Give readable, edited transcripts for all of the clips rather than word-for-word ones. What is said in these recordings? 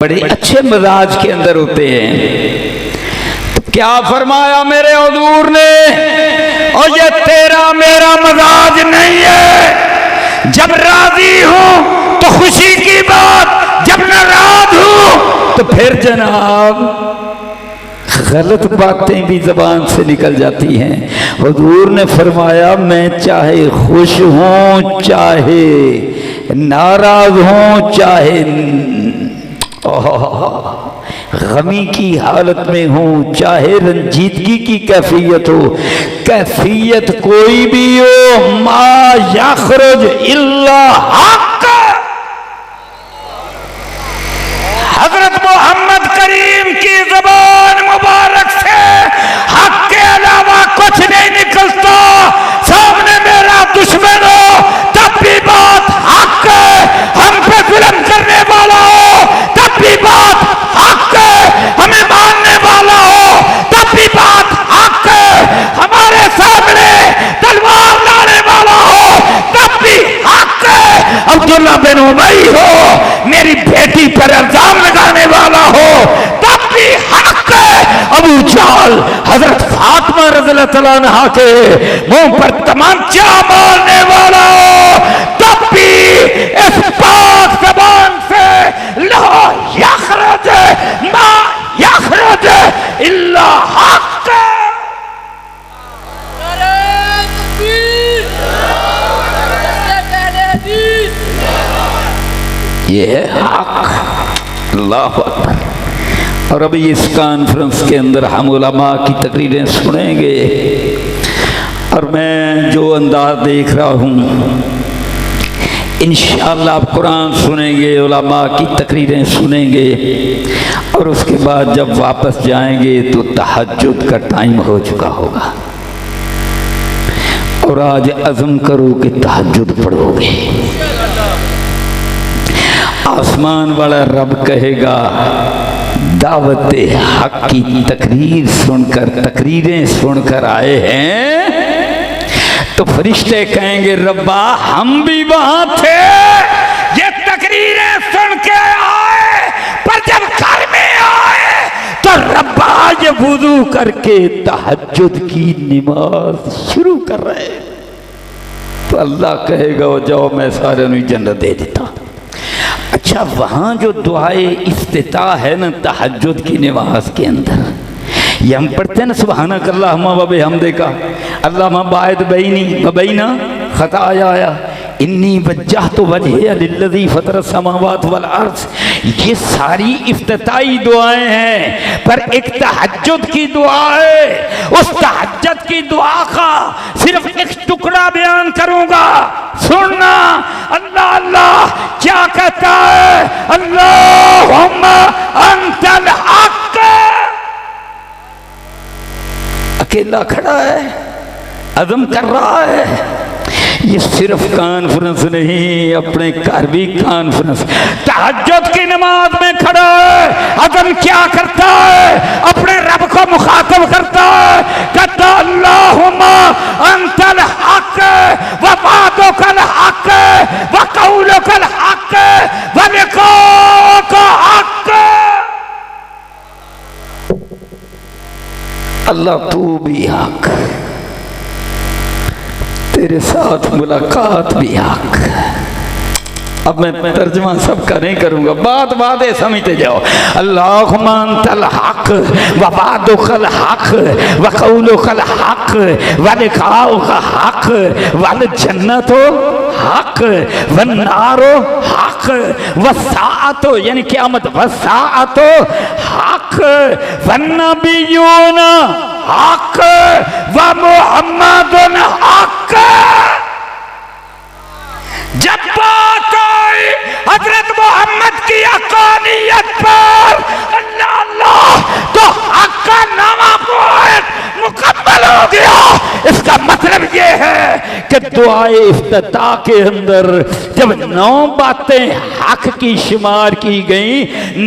बड़े अच्छे मिजाज के अंदर होते हैं। तो क्या फरमाया मेरे हुजूर ने, और ये तेरा मेरा मिजाज नहीं है। जब राजी हूं तो खुशी की बात, जब नाराज हूं तो फिर जनाब गलत बातें भी जबान से निकल जाती हैं। हुजूर ने फरमाया मैं चाहे खुश हूं, चाहे नाराज हूं, चाहे गमी की हालत में हूं, चाहे रंजीदगी की कैफियत हो, कैफियत कोई भी हो, मा यखरुज इल्ला हक। हजरत मोहम्मद करीम की ज़बान मुबारक से हक के अलावा कुछ नहीं निकलता। सामने मेरा दुश्मन हो तब भी बात हक है, हम पे जुल्म करने वाला हो तब भी बात हक है, हमें मानने वाला हो तब भी बात हक है, हमारे सामने तलवार लाने वाला हो तब भी हक है। अब्दुल्ला बिन उबई हो, मेरी बेटी पर इल्जाम लगाने वाला हो तब भी हक है। अबू जहल हजरत फातिमा रज़ियल्लाहु तआला अन्हा के मुंह पर तमांचा मारने वाला हो तब भी इस पाक ज़बान से ला यखरुज मा यखरुज इल्ला हक। ये है हक। अल्लाह अकबर। और अभी इस कॉन्फ्रेंस के अंदर हम उलमा की तकरीरें सुनेंगे, और मैं जो अंदाज देख रहा हूँ इंशाअल्लाह आप कुरान सुनेंगे, उलमा की तकरीरें सुनेंगे, और उसके बाद जब वापस जाएंगे तो तहज्जुद का टाइम हो चुका होगा। और आज अज़म करो कि तहज्जुद पढ़ोगे। आसमान वाला रब कहेगा दावत हक की तकरीर सुनकर, तकरीरें सुनकर आए हैं, तो फरिश्ते कहेंगे रब्बा हम भी वहां थे, ये तकरीरें सुन के आए, पर जब घर में आए तो रब्बा ये वुजू करके तहज्जुद की नमाज शुरू कर रहे। तो अल्लाह कहेगा जाओ मैं सारे ਨੂੰ जन्नत दे देता। अच्छा, वहाँ जो दुआए इफ्तिता है ना तहज्जुद की नमाज के अंदर, ये हम पढ़ते हैं ना सुबहानक अल्लाहुम्मा व बिहम्दिका अल्लाहुम्मा बाइद बैनी व बैना खताया इन्नी वज्जहतु वजहिया लिल्लज़ी फतरस समावात वल अर्ज़। ये सारी इफ्तिताई दुआएं हैं, पर एक तहज्जुद की दुआ है। उस तहज्जुद की दुआ का सिर्फ एक टुकड़ा बयान करूंगा, सुनना। अल्लाह अल्लाह क्या कहता है, अल्लाहुम्मा अंतल हक। अकेला खड़ा है, अज़म कर रहा है। ये सिर्फ कॉन्फ्रेंस नहीं, अपने घर भी कॉन्फ्रेंस। तहज्जुद की नमाज में खड़ा है, अज़म क्या करता है, अपने रब को मुखातब करता है, कहता अल्लाहुम्मा अंतल हक व वादुकल हक व कौलुकल हक व लिक़ाउका हक। अल्लाह तू भी हक, तेरे साथ मुलाकात भी हक। अब मैं तर्जुमा सबका नहीं करूंगा, बात बातें समझते जाओ। अल्लाहुम्मा अंतल हक व वादुकल हक व कौलुकल हक व लिक़ाउका हक वल जन्नतो हक व नारो हक व साअतो यानी क़यामत व साअतो हक व नबियुन हक व मुहम्मदुन हक। जब बात आई हजरत मोहम्मद की हक़ानियत पर, अल्लाह अल्लाह, तो हक का नामा पॉइंट मुकम्मल हो गया। इसका मतलब ये है कि दुआए इफ्तिताह के अंदर जब 9 बातें हक की शुमार की गई,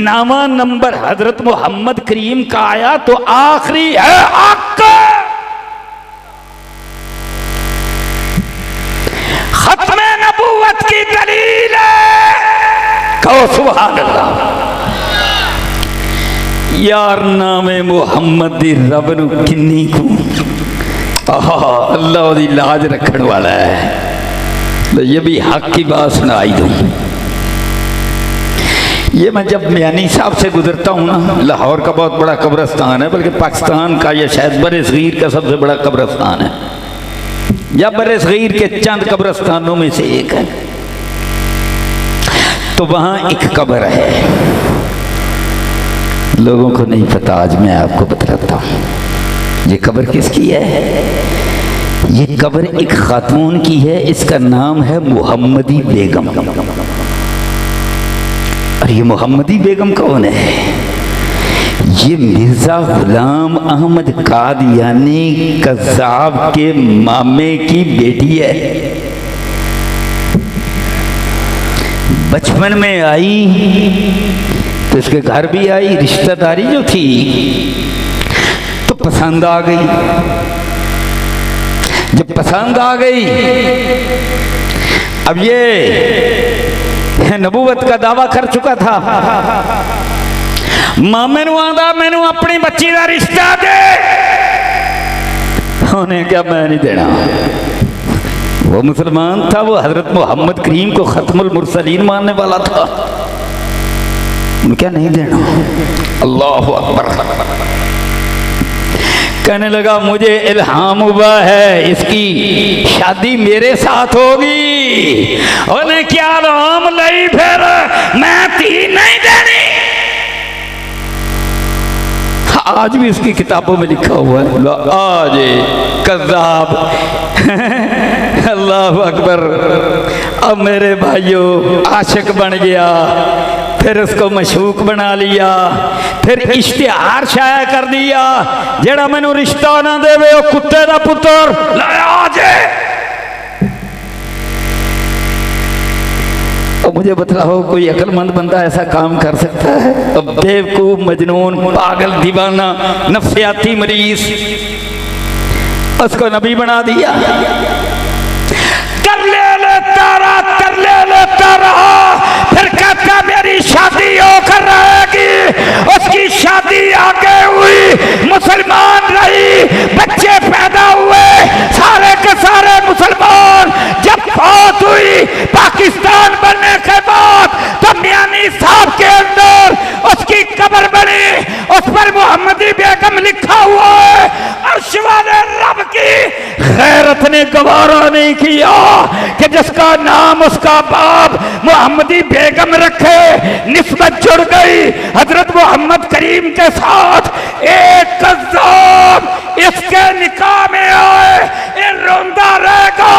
नामा नंबर हजरत मोहम्मद करीम का आया तो आखिरी है हक। खत्मे नबूवत की दलील है, कहो सुभान अल्लाह। यार नामे मुहम्मद दी रब नू किन्नी को अल्लाह दी लाज रखने वाला है। तो ये भी हक की बात सुनाई दूँ। ये मैं जब म्यानी साहब से गुजरता हूँ ना, लाहौर का बहुत बड़ा कब्रिस्तान है, बल्कि पाकिस्तान का या शायद बरे सगीर का सबसे बड़ा कब्रिस्तान है, या बरे सगीर के चंद कब्रिस्तानों में से एक है। तो वहाँ एक कब्र है, लोगों को नहीं पता, आज मैं आपको बताता हूँ। ये कब्र किसकी है? ये कब्र एक खातून की है, इसका नाम है मुहम्मदी बेगम। और ये मुहम्मदी बेगम कौन है? ये मिर्जा गुलाम अहमद कादियानी कज़्ज़ाब के मामे की बेटी है। बचपन में आई तो इसके घर भी आई, रिश्तेदारी जो थी तो पसंद आ गई। जब पसंद आ गई, अब ये नबूवत का दावा कर चुका था। मां मैनू आंदा मैनू अपनी बच्ची का रिश्ता दे, उन्हें क्या मैं नहीं देना। वो मुसलमान था, वो हजरत मोहम्मद करीम को खत्मुल मुरसलीन मानने वाला था, उन्हें क्या नहीं देना। अल्लाह अकबर। कहने लगा मुझे इल्हाम हुआ है इसकी शादी मेरे साथ होगी। उन्हें क्या राम लई फिर मैं धी नहीं देनी। आज भी उसकी किताबों में लिखा हुआ है, आज कज़्ज़ाब। अल्लाह अकबर। अब मेरे भाइयों आशिक बन गया, फिर उसको मशूक बना लिया, फिर इश्तिहार शाया कर दिया, जेड़ा मैनू रिश्ता ना देवे वो कुत्ते दा पुत्र लाया जे। अब मुझे बतलाओ कोई अक्लमंद बंदा ऐसा काम कर सकता है? अब बेवकूफ, मजनून, पागल, दीवाना, नफ्सियाती मरीज, उसको नबी बना दिया। तरले लेता रहा, तरले लेता रहा, फिर कहता मेरी शादी होकर रहेगी। उसकी शादी आगे हुई, मुसलमान रही, बच्चे पैदा हुए, सारे के सारे मुसलमान। जब फौत हुई पाकिस्तान बनने के बाद, तो मियानी साहब के अंदर उसकी कब्र बनी, उस पर मुहम्मदी बेगम लिखा हुआ है। अर्श वाले रब की गैरत ने गवारा नहीं किया कि जिसका नाम उसका बाप मुहम्मदी बेगम रखे। निस्बत जुड़ गई हजरत मोहम्मद करीम के साथ। एक कज़्ज़ाब इसके निकाह में आए, ये रोंदा रहेगा,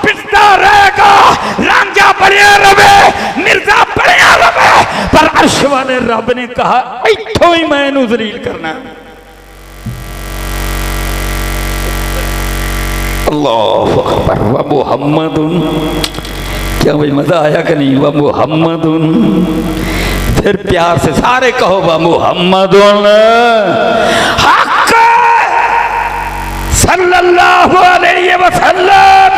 पिटता रहेगा, रांझा बढ़िया रवे, मिर्जा बढ़िया रवे, पर अर्श वाले रब ने कहा इत्थों ही मैनू जलील करना। अल्लाह अकबर। व मुहम्मदुन, क्या भाई मजा आया कि नहीं? व मुहम्मदुन, फिर प्यार से सारे कहो व मुहम्मदुन हक सल्लल्लाहु अलैहि वसल्लम।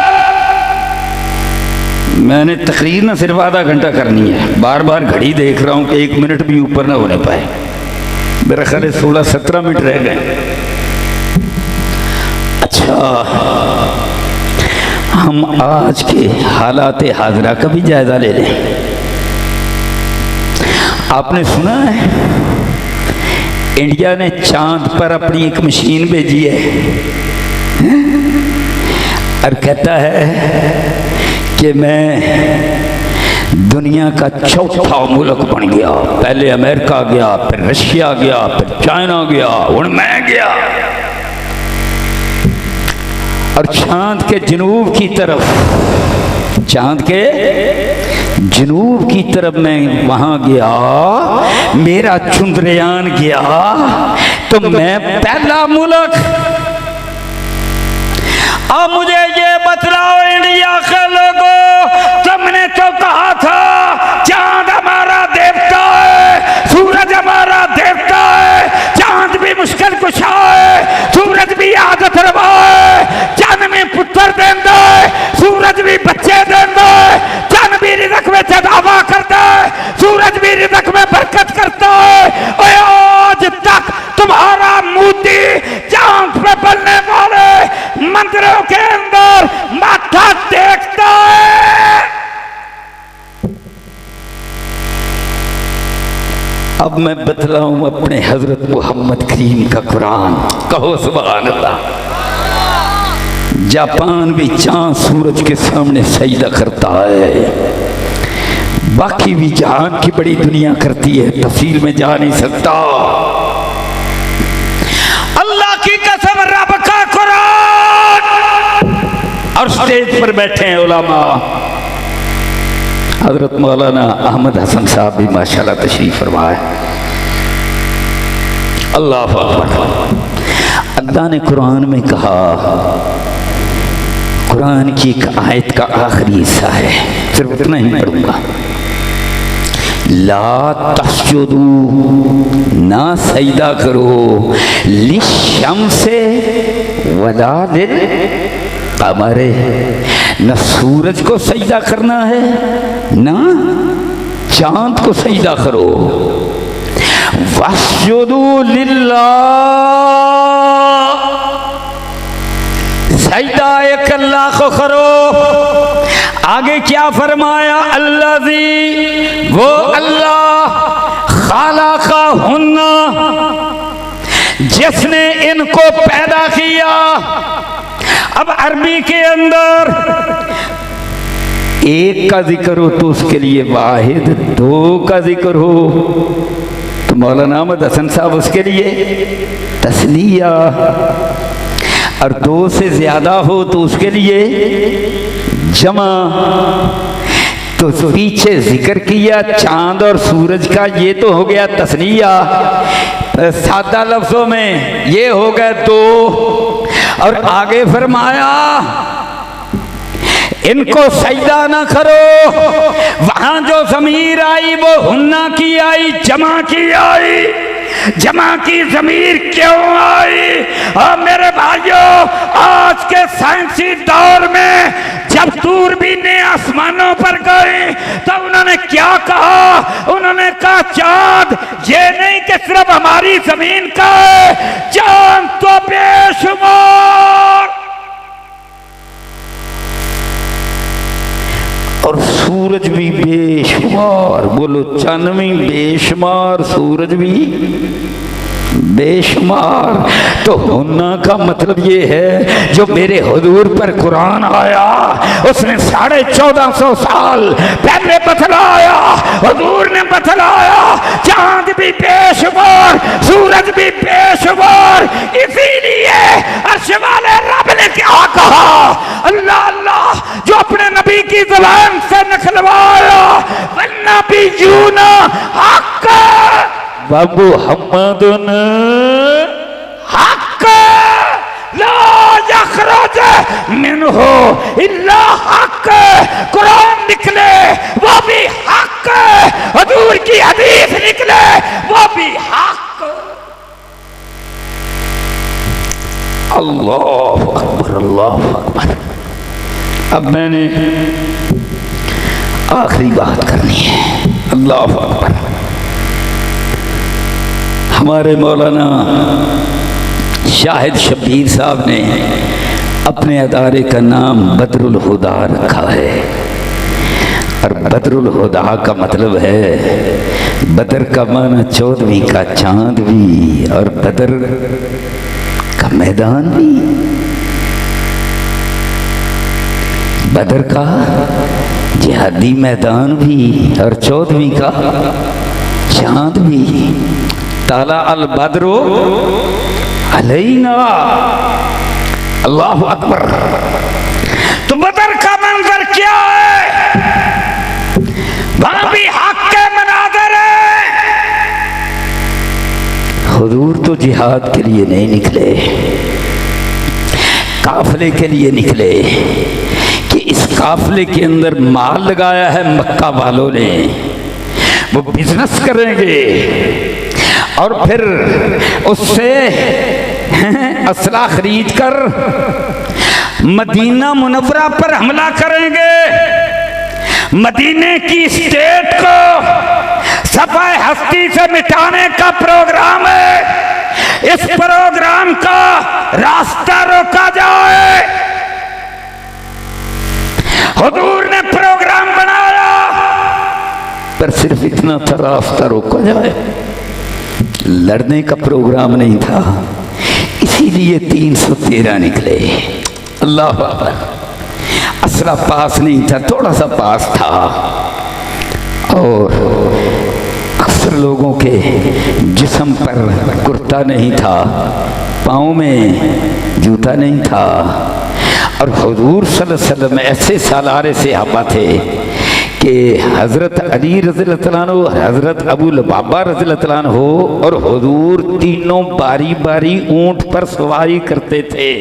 मैंने तकरीर ना सिर्फ आधा घंटा करनी है, बार बार घड़ी देख रहा हूं कि 1 मिनट भी ऊपर ना होने पाए। मेरा ख्याल 16-17 मिनट रह गए। अच्छा, हम आज के हालात हाजरा का भी जायजा ले लें। आपने सुना है इंडिया ने चांद पर अपनी एक मशीन भेजी है और कहता है कि मैं दुनिया का चौथा मुल्क बन गया। पहले अमेरिका गया, फिर रशिया गया, फिर चाइना गया, और मैं गया। और चांद के जनूब की तरफ, चांद के जनूब की तरफ मैं वहां गया, मेरा चंद्रयान गया, तो मैं पहला मुल्क। अब मुझे ये बतलाओ इंडिया के लोगों, तुमने तो कहा था चांद हमारा देवता है, सूरज हमारा देवता है, चांद भी मुश्किल कुशा है, सूरज भी आदत रवा है, चंद में पुत्र देंदा है, सूरज भी बच्चे देंदा है, चंद भी रिज़्क़ में इजाफा करता है, सूरज भी रिज़्क़ में बरकत करता है। आज अब मैं बतलाऊं अपने हजरत मोहम्मद करीम का कुरान। कहो सुभान अल्लाह। जापान भी चांद सूरज के सामने सजदा करता है, बाकी भी जहान की बड़ी दुनिया करती है, तफसील में जा नहीं सकता। अल्लाह की कसम, रब का कुरान। और स्टेज पर बैठे हैं उलमा। हजरत मौलाना अहमद हसन साहब भी माशाल्लाह तशरीफ फरमाए। अल्लाह अकबर। अल्लाह ने कुरान में कहा, कुरान की एक आयत का आखिरी हिस्सा है, सिर्फ इतना ही पढ़ूंगा। ला तस्जुदू, ना सजदा करो, लिशम्से वला लिल कमरे, न सूरज को सजदा करना है ना चांद को सजदा करो। वस्जुदू लिल्लाह, सजदा एक अल्लाह को करो। आगे क्या फरमाया? अल्लाज़ी, वो अल्लाह, खालाका हुन्ना, जिसने इनको पैदा किया। अब अरबी के अंदर एक का जिक्र हो तो उसके लिए वाहिद, दो का जिक्र हो तो मौलाना अहमद हसन साहब उसके लिए तस्निया, और दो से ज्यादा हो तो उसके लिए जमा। तो पीछे जिक्र किया चांद और सूरज का, ये तो हो गया तस्निया, सादा लफ्जों में ये हो गए दो। और आगे फरमाया इनको सजदा ना करो। वहां जो ज़मीर आई वो हुन्ना की आई, जमा की आई। जमा की ज़मीर क्यों आई? मेरे भाइयों, आज के साइंसी दौर में जब दूरबीनें आसमानों पर गए तो उन्होंने क्या कहा? उन्होंने कहा चांद ये नहीं कि सिर्फ हमारी जमीन का है, चांद तो बेशुमार, और सूरज भी बेशुमार। बोलो, चंद भी बेशुमार, सूरज भी बेशुमार। तो हुन्ना का मतलब ये है जो मेरे हुजूर पर कुरान आया उसने 1450 साल पहले बतलाया। हुजूर ने बतलाया चांद भी बेशुमार, सूरज भी बेशुमार। इसीलिए अर्श वाले रब ने क्या कहा? अल्लाह अल्लाह जो अपने नबी की ज़बान से निकलवाया, वन्ना भी यूना हक बाबू मुहम्मदुन हक ला यखरुज मिनहु इल्ला हक। कुरान निकले वो भी हक, हुजूर की हदीस निकले वो भी हक। अल्लाह अकबर, अल्लाह अकबर। अब मैंने आखिरी बात करनी है। अल्लाह अकबर। हमारे मौलाना शाहिद शब्बीर साहब ने अपने अदारे का नाम बदरुल हुदा रखा है, और बदरुल हुदा का मतलब है बदर का माना 14वीं का चांद भी, और बदर का मैदान भी, बदर का जिहादी मैदान भी, और 14वीं का चांद भी। ताला अल बदरो अलैना। अल्लाह अकबर। तो बदर का मंजर क्या है? वहां भी हक के मनाज़र है। हुजूर तो जिहाद के लिए नहीं निकले, काफले के लिए निकले कि इस काफले के अंदर माल लगाया है मक्का वालों ने, वो बिजनेस करेंगे और फिर उससे असला खरीद कर मदीना मुनव्वरा पर हमला करेंगे। मदीने की स्टेट को सफाए हस्ती से मिटाने का प्रोग्राम है। इस प्रोग्राम का रास्ता रोका जाए। हुजूर ने प्रोग्राम बनाया पर सिर्फ इतना था, रास्ता रोका जाए। लड़ने का प्रोग्राम नहीं था, इसीलिए 313 निकले। अल्लाह अकबर। असला पास नहीं था, थोड़ा सा पास था, और अक्सर लोगों के जिस्म पर कुर्ता नहीं था, पाँव में जूता नहीं था, और हुजूर सल्लल्लाहु अलैहि वसल्लम ऐसे सालारे सहाबा थे कि हज़रत अली रज़ियल्लाहु अन्हु, हज़रत अबू लुबाबा रज़ियल्लाहु अन्हु और हुजूर तीनों बारी बारी ऊंट पर सवारी करते थे।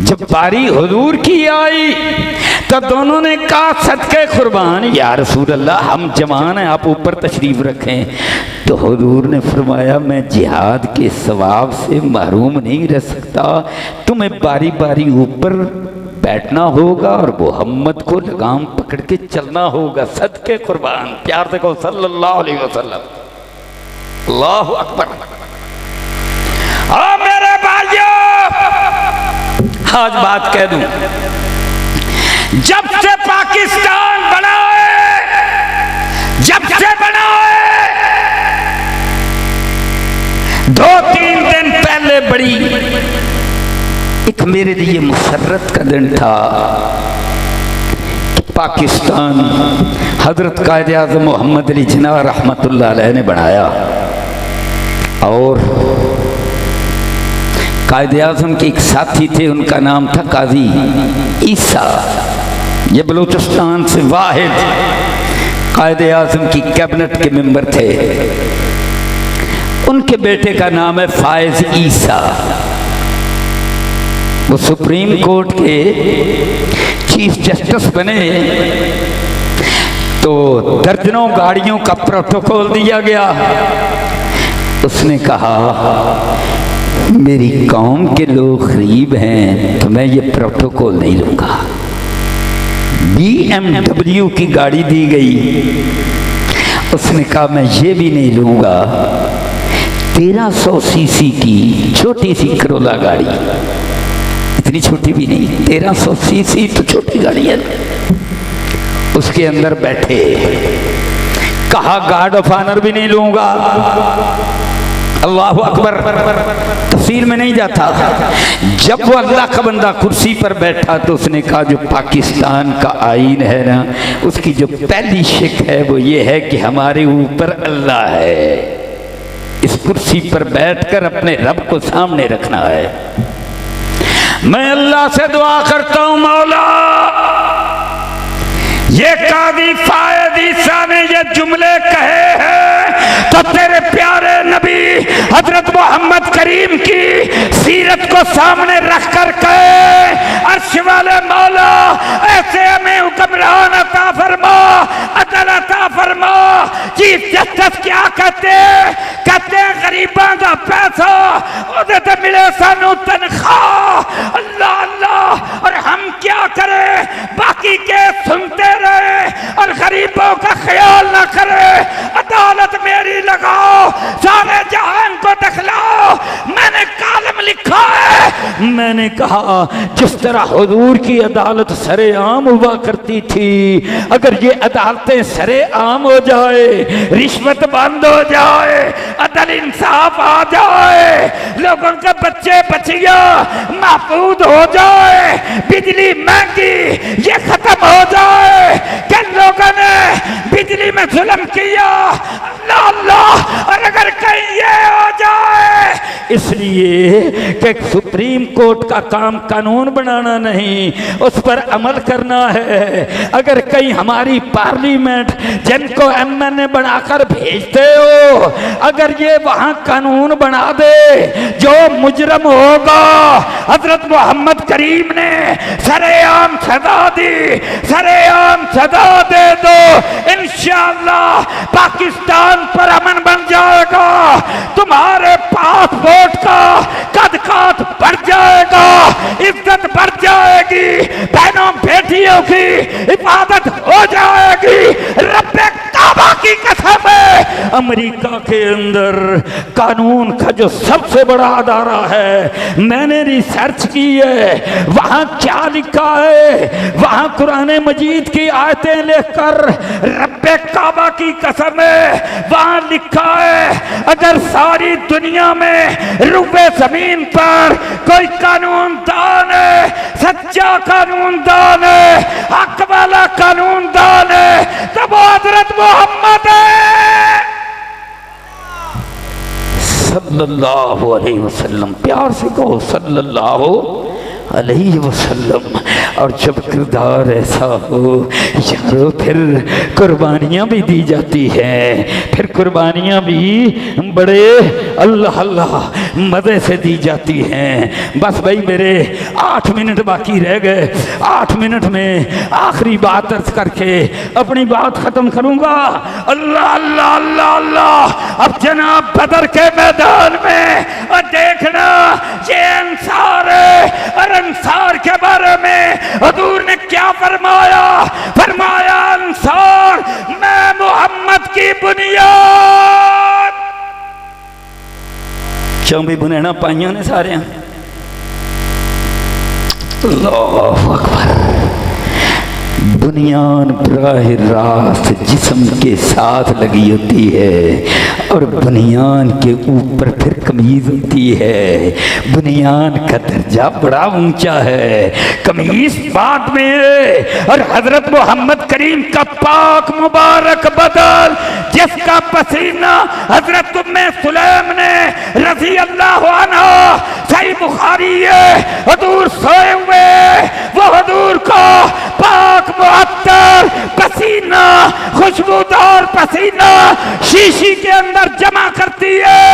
जब बारी हुजूर की आई तो दोनों ने कहा सदके कुर्बान या रसूल अल्लाह, हम जवान हैं, आप ऊपर तशरीफ रखें। तो हुजूर ने फरमाया मैं जिहाद के सवाब से महरूम नहीं रह सकता, तुम्हें बारी बारी ऊपर बैठना होगा और मोहम्मद को लगाम पकड़ के चलना होगा। सदके कुर्बान, प्यार से कहो सल्लल्लाहु अलैहि वसल्लम। अल्लाहु अकबर। मेरे भाइयों, आज बात कह दूं, जब से पाकिस्तान बना है, जब से बना है, 2-3 दिन पहले बड़ी एक मेरे लिए मुसर्रत का दिन था। पाकिस्तान हजरत कायदे आज़म मोहम्मद अली जिन्ना रहमतुल्लाह अलैह ने बनाया, और कायदे आज़म के एक साथी थे, उनका नाम था काजी ईसा। ये बलूचिस्तान से वाहिद कायदे आज़म की कैबिनेट के मेंबर थे। उनके बेटे का नाम है फायज ईसा। वो सुप्रीम कोर्ट के चीफ जस्टिस बने तो दर्जनों गाड़ियों का प्रोटोकॉल दिया गया। उसने कहा मेरी कौम के लोग गरीब हैं तो मैं ये प्रोटोकॉल नहीं लूँगा। BMW की गाड़ी दी गई, उसने कहा मैं ये भी नहीं लूँगा। 1300 सीसी की छोटी सी करोला गाड़ी, इतनी छोटी भी नहीं, 1300 सीसी तो छोटी गाड़ी है, उसके अंदर बैठे। कहा गार्ड ऑफ ऑनर भी नहीं लूँगा। अल्लाहु अकबर। तफसील में नहीं जाता। जब वो अल्लाह का बंदा कुर्सी पर बैठा तो उसने कहा जो पाकिस्तान का आईन है ना, उसकी जो पहली शिक है वो ये है कि हमारे ऊपर अल्लाह है। इस कुर्सी पर बैठकर अपने रब को सामने रखना है। मैं अल्लाह से दुआ करता हूँ, मौला ये कादी फायद ईसा ने ये जुमले कहे हैं तो तेरे प्यारे नबी हजरत मोहम्मद करीम की सीरत को सामने रख कर कहे, अर्श वाले मौला ऐसे हमें हुक्मरान अता फरमा, अदल अता फरमा। चीफ जस्टिस क्या कहते गरीबां का पैसा ओदे ते मिले सानू तनख्वाह। अल्लाह अल्लाह। और हम क्या करें, बाकी के सुनते रहे और गरीबों का ख्याल ना करे। अदालत मेरी लगाओ, सारे जहान को दिखलाओ। मैंने कालम लिखा है, मैंने कहा जिस तरह हुजूर की अदालत सरेआम हुआ करती थी, अगर ये अदालतें सरेआम हो जाए, रिश्वत बंद हो जाए, अदल इंसाफ आ जाए, लोगों के बच्चे बच्चियां महफूज हो जाए, बिजली महंगी ये खत्म हो जाए कि लोगों ने बिजली में जुल्म किया, अल्लाह अल्लाह। और अगर कहीं ये हो जाए, इसलिए कि सुप्रीम कोर्ट का काम कानून बनाना नहीं, उस पर अमल करना है। अगर कहीं हमारी पार्लियामेंट जिनको MNA बनाकर भेजते हो, अगर ये वहां कानून बना दे जो मुजरम होगा, हजरत मोहम्मद करीम ने सरेआम सजा दी, सरेआम सजा दे दो, इंशाअल्लाह पाकिस्तान पर अमन बन जाएगा। तुम्हारे पासपोर्ट का कद-काठ बढ़ जाएगा, इज्जत बढ़ जाएगी, बहनों बेटियों की इबादत हो जाएगी। रब्बे काबा की कसम है, अमेरिका के अंदर कानून का जो सबसे बड़ा अदारा है, मैंने रिसर्च की है, वहां क्या लिखा है, वहां कुरान मजीद की आयतें लेकर रब्बे काबा की कसम है, वहां लिखा है अगर सारी दुनिया में रुबे जमीन पर कोई कानूनदान है, सच्चा कानूनदान है, हक वाला कानूनदान है, तो वो हजरत मोहम्मद है सल्लल्लाहु अलैहि वसल्लम। प्यार से कहो सल्लल्लाहु अलैहि वसल्लम। और जब किरदार ऐसा हो यारो, फिर कुर्बानियाँ भी दी जाती हैं, फिर कुर्बानियाँ भी बड़े अल्लाह अल्लाह मज़े से दी जाती हैं। बस भाई मेरे 8 मिनट बाकी रह गए, 8 मिनट में आखिरी बात अर्ज करके अपनी बात ख़त्म करूँगा। अल्लाह अल्लाह अल्लाह अल्लाह। अब जनाब बदर के मैदान में और देखना ये अंसार है, और अंसार के बारे में हुजूर ने क्या फरमाया, फरमाया अंसार मैं मोहम्मद की बुनियाद। क्यों भी बुनेना पाइयों ने सारे। अल्लाहु अकबर। बुनियान बराह रास्त जिस्म के साथ लगी होती है और बुनियान के ऊपर फिर कमीज होती है। बुनियान का दर्जा बड़ा ऊंचा है, कमीज बाद में है। और हजरत मोहम्मद करीम का पाक मुबारक बदन जिसका पसीना हजरत उम्मे सुलैम ने रज़ी अल्लाह अन्हा, सही बुखारी है, हुजूर सोए हुए, वो हुजूर को पाक मुअत्तर पसीना, खुशबूदार पसीना शीशी के अंदर जमा करती है।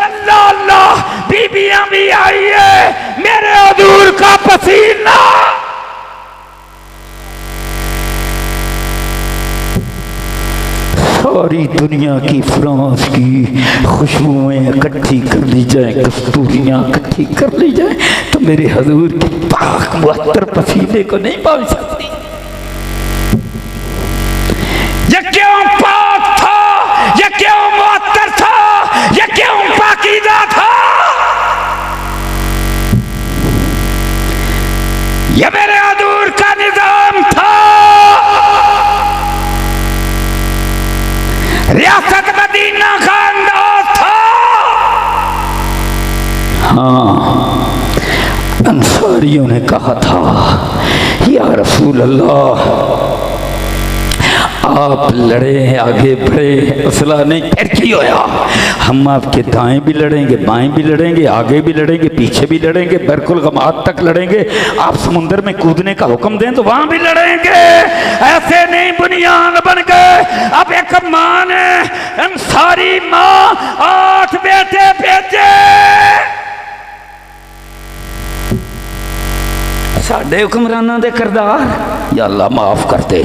अल्लाह अल्लाह, बीबियां भी आई है, मेरे हुजूर का पसीना। सारी दुनिया की फ्रांस की खुशबुएं इकट्ठी कर ली जाए, कस्तूरियां इकट्ठी कर ली जाए, तो मेरे हुजूर के पाक मुअत्तर पसीने को नहीं पाल सकती। ये क्यों पाक था, ये क्यों मुअत्तर था, ये क्यों पाकीज़ा था? ये मेरे हुजूर का निजाम था। रियासत मदीना का अंदाज था। हाँ, अंसारियों ने कहा था या रसूल अल्लाह आप लड़े, आगे बढ़े, असला नहीं, फिर की होया, हम आपके दाएं भी लड़ेंगे, बाएं भी लड़ेंगे, आगे भी लड़ेंगे, पीछे भी लड़ेंगे, बरकुल गमात तक लड़ेंगे, आप समुंदर में कूदने का हुक्म दें तो वहां भी लड़ेंगे। ऐसे नहीं बुनियान बन गए। अब एक मां ने, अंसारी मां, 8 बेटे भेजे। साढ़े हुक्मराना दे किरदार या अल्लाह माफ करते,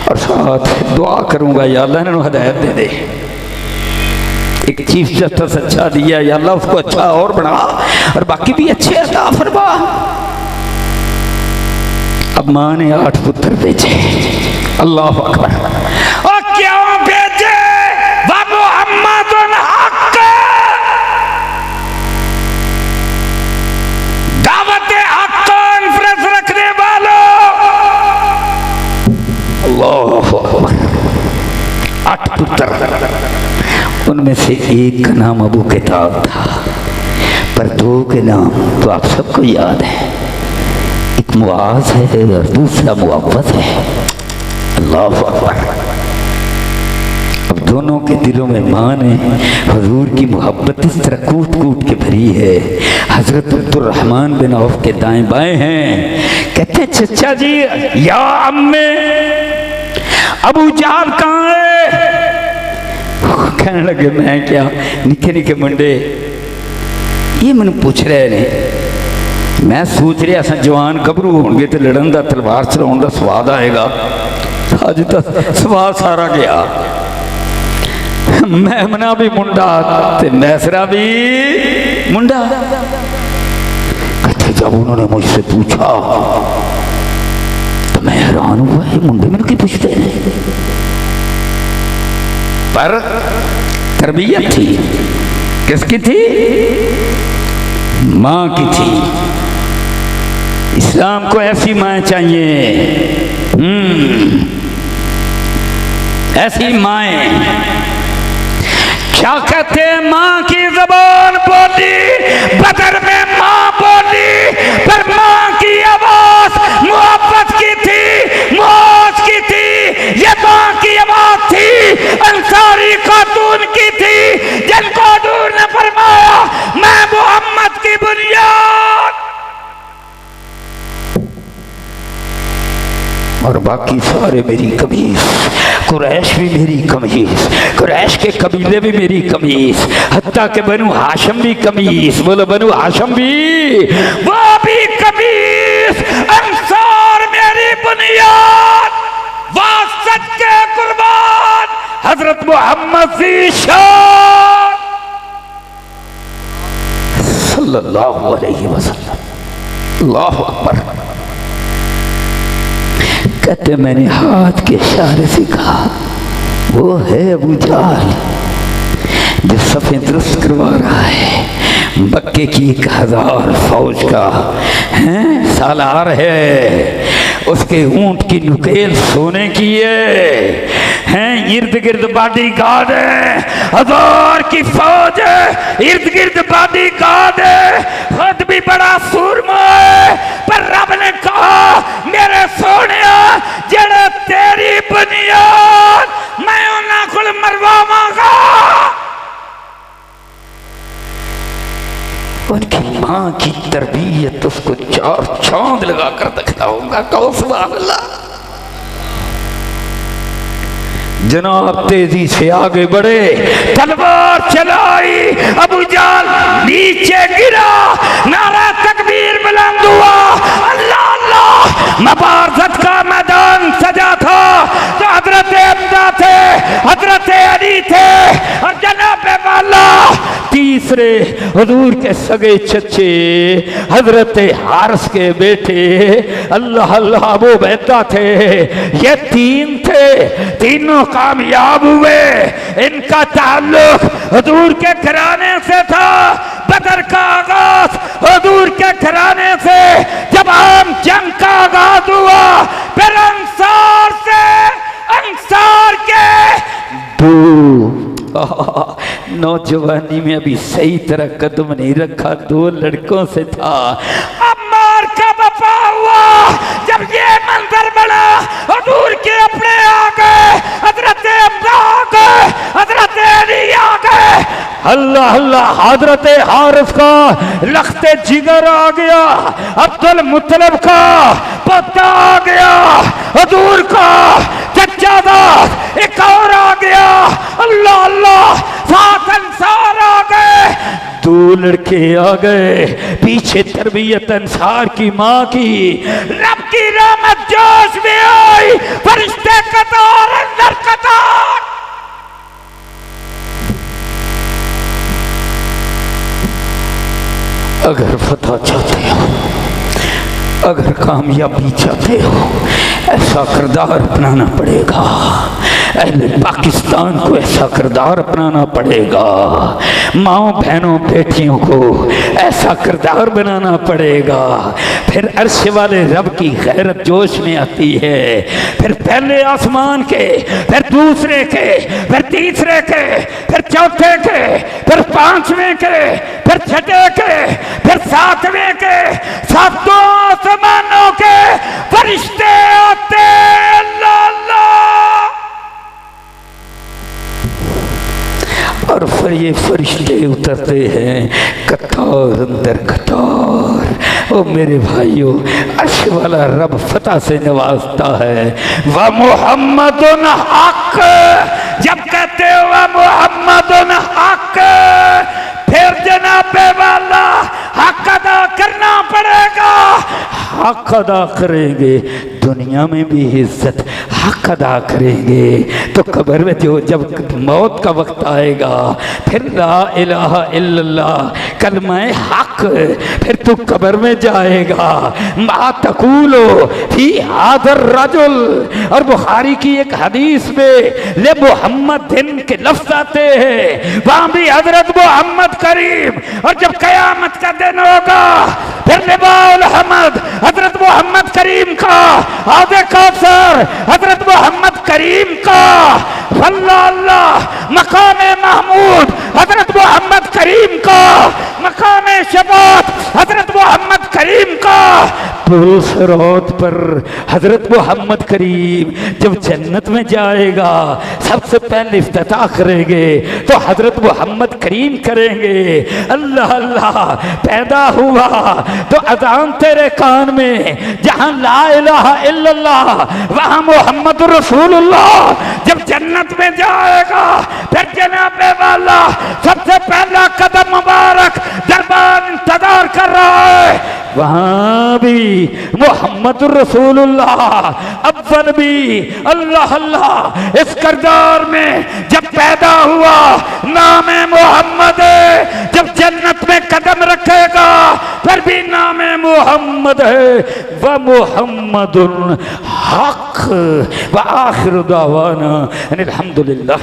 और साथ दुआ करूंगा या अल्लाह इन्होंने हदायत दे दे। एक चीफ जस्टिस अच्छा दिया, या अल्लाह उसको अच्छा और बना, और बाकी भी अच्छे अता फरमा। अब मां ने 8 पुत्र भेजे। अल्लाह अकबर। और क्यों भेजे? वा मुहम्मदुन हक, दावत हक कॉन्फ्रेंस रखने वालों। अल्लाह अकबर। 8 पुत्र, उनमें से एक का नाम अबू किताब था, पर 2 के नाम तो आप सबको याद है। एक मुआज है और दूसरा मुअव्वज़ है। अल्लाह अकबर। अब दोनों के दिलों में मां ने हुजूर की मोहब्बत इस तरह कूट कूट के भरी है। हजरत अब्दुर्रहमान बिन औफ के दाएं बाएं हैं। कहते चचा जी, या अम्मे, अबू जहल कहाँ है? कहने लगे मैं क्या, निके निके मुंडे ये मैंने पूछ रहे ने, मैं सोच रहा अस जवान गभरू होंगे तो लड़न का, तलवार चलाने का स्वाद आएगा। अज तक स्वाद सारा गया। मेमना भी मुंडा ते मैसरा भी मुंडा। कहते जब उन्होंने मुझसे पूछा तो मैं हैरान हुआ, ये मुंडे मैंने क्यों पूछते हैं? पर तरबियत थी, किसकी थी? माँ की थी। इस्लाम को ऐसी माँ चाहिए, ऐसी माएँ। क्या कहते हैं? माँ की ज़बान बोली, बदर में माँ बोली, पर माँ की आवाज़ मोहब्बत की थी, मौज की थी। ये माँ की आवाज़ थी, अंसारी खातून की थी, जिनको दूर ने फरमाया मैं मोहम्मद की बुनियाद और बाकी सारे मेरी कमीज। कुरैश भी मेरी कमीज, कुरैश के कबीले भी मेरी कमीज, हत्ता के बनु हाशम भी कमीज। बोलो बनु हाशम भी, वो भी कमीज। अंसार मेरी बुनियाद, वो सच के कुर्बान हजरत मोहम्मद की शान सल्लल्लाहु अलैहि वसल्लम। अल्लाहु अकबर। कहते मैंने हाथ के इशारे से कहा वो है अबू जहल जो सफ़े दुरुस्त करवा रहा है, मक्के की 1000 फौज का है सालार है, उसके ऊंट की नुकेल सोने की है, इर्द गिर्द बॉडी गार्ड है, 1000 की फौज है, इर्द गिर्द बॉडी गार्ड है, खुद भी बड़ा सूरमा है। पर रब ने कहा मेरे सोने जेड़े तेरी बुनियाद मैं उन्हां कोल मरवावांगा। उनकी माँ की तरबियत उसको 4 चांद लगा कर दिखलाऊंगा। कहो सुभान अल्लाह। जनाब तेजी से आगे बढ़े, तलवार चलाई, अबू जहल नीचे गिरा, नारा तकबीर बुलंद हुआ, अल्लाह अल्लाह। मबारजत का मैदान सजा था, तो हजरत अब्दा थे, हजरत अली थे और जनाब वाला तीसरे हुजूर के सगे चचे हजरत हारिस के बेटे अल्लाह अल्लाह अबू बैदा थे। ये 3 थे, तीनों कामयाब हुए। इनका ताल्लुक हुजूर के घराने से था। बदर का आगाज हुजूर के घराने से, जब आम जंग का आगाज हुआ फिर अंसार से, अंसार के नौजवानी में अभी सही तरह कदम नहीं रखा, 2 लड़कों से था। अब मार का बपा हुआ, जब ये मंजर बना हुजूर के अपने आ गए, हजरत अब्दा आ गए, हजरत अली आ गए, अल्लाह अल्लाह। हजरत हारिस का लख्ते जिगर आ गया, अब्दुल मुत्तलिब का पोता आ गया, हुजूर का चचादाद एक और आ गया, अल्लाह अल्लाह। 7 अंसार आ गए, 2 लड़के आ गए, पीछे तरबियत अंसार की माँ की। रब की रहमत जोश में आई, फरिश्ते कतार अंदर कतार। अगर फतह चाहते हो, अगर कामयाबी चाहते हो, ऐसा किरदार अपनाना पड़ेगा। अहले पाकिस्तान को ऐसा किरदार अपनाना पड़ेगा। माओ बहनों बेटियों को ऐसा किरदार बनाना पड़ेगा। फिर अर्श वाले रब की गैरत जोश में आती है। फिर पहले आसमान के, फिर दूसरे के, फिर तीसरे के, फिर चौथे के, फिर 5वें के, फिर 6ठे के, फिर 7वें के, 7 आसमानों के फरिश्ते आते। अल्लाह अल्लाह। और फिर ये फरिश्ते उतरते हैं कतार अंदर कतार। ओ मेरे भाइयों, अर्श वाला रब फतह से नवाजता है। व मुहम्मदुन हक, जब कहते हो व मुहम्मदुन हक, फिर जनाबे वाला हक अदा करना पड़ेगा। हक अदा करेंगे दुनिया में भी इज्जत, हक अदा करेंगे तो कब्र में जो जब मौत का वक्त आएगा फिर ला इलाहा इल्लल्लाह कलमा हक, फिर तू कब्र में जाएगा। मा तकूलो फी हादर रजुल, और बुखारी की एक हदीस में ले मोहम्मद दिन के लफ्ज आते हैं, वहां भी हजरत मोहम्मद करीम, और जब कयामत का दिन होगा फिर लिबाउल हमद हजरत मोहम्मद करीम का, आदे कौसर हजरत मोहम्मद करीम का, अल्लाह मकाम महमूद हजरत मोहम्मद करीम का, मकाम शबात हजरत मोहम्मद करीम का। पुल सिरात पर हजरत मोहम्मद करीम जब जन्नत में जाएगा सबसे पहले इफ्तिताह करेंगे तो हजरत मोहम्मद करीम करेंगे, अल्लाह अल्लाह पैदा हुआ तो अज़ान तेरे कान में, जहां ला इलाहा इल्लल्लाह वहां मोहम्मद रसूलुल्लाह। जब जन्नत में जाएगा फिर जनाबे वाला सबसे पहला कदम मुबारक दरबार इंतजार कर रहा है, वहां भी मोहम्मद रसूलुल्लाह। अव्वल भी अल्लाह अल्लाह इस किरदार में जब पैदा हुआ नाम मोहम्मद, जब जन्नत में कदम रखेगा फिर भी नाम मोहम्मद है, व मोहम्मदुल हक। व आखिर दावाना अनिल हम्दुलिल्लाह।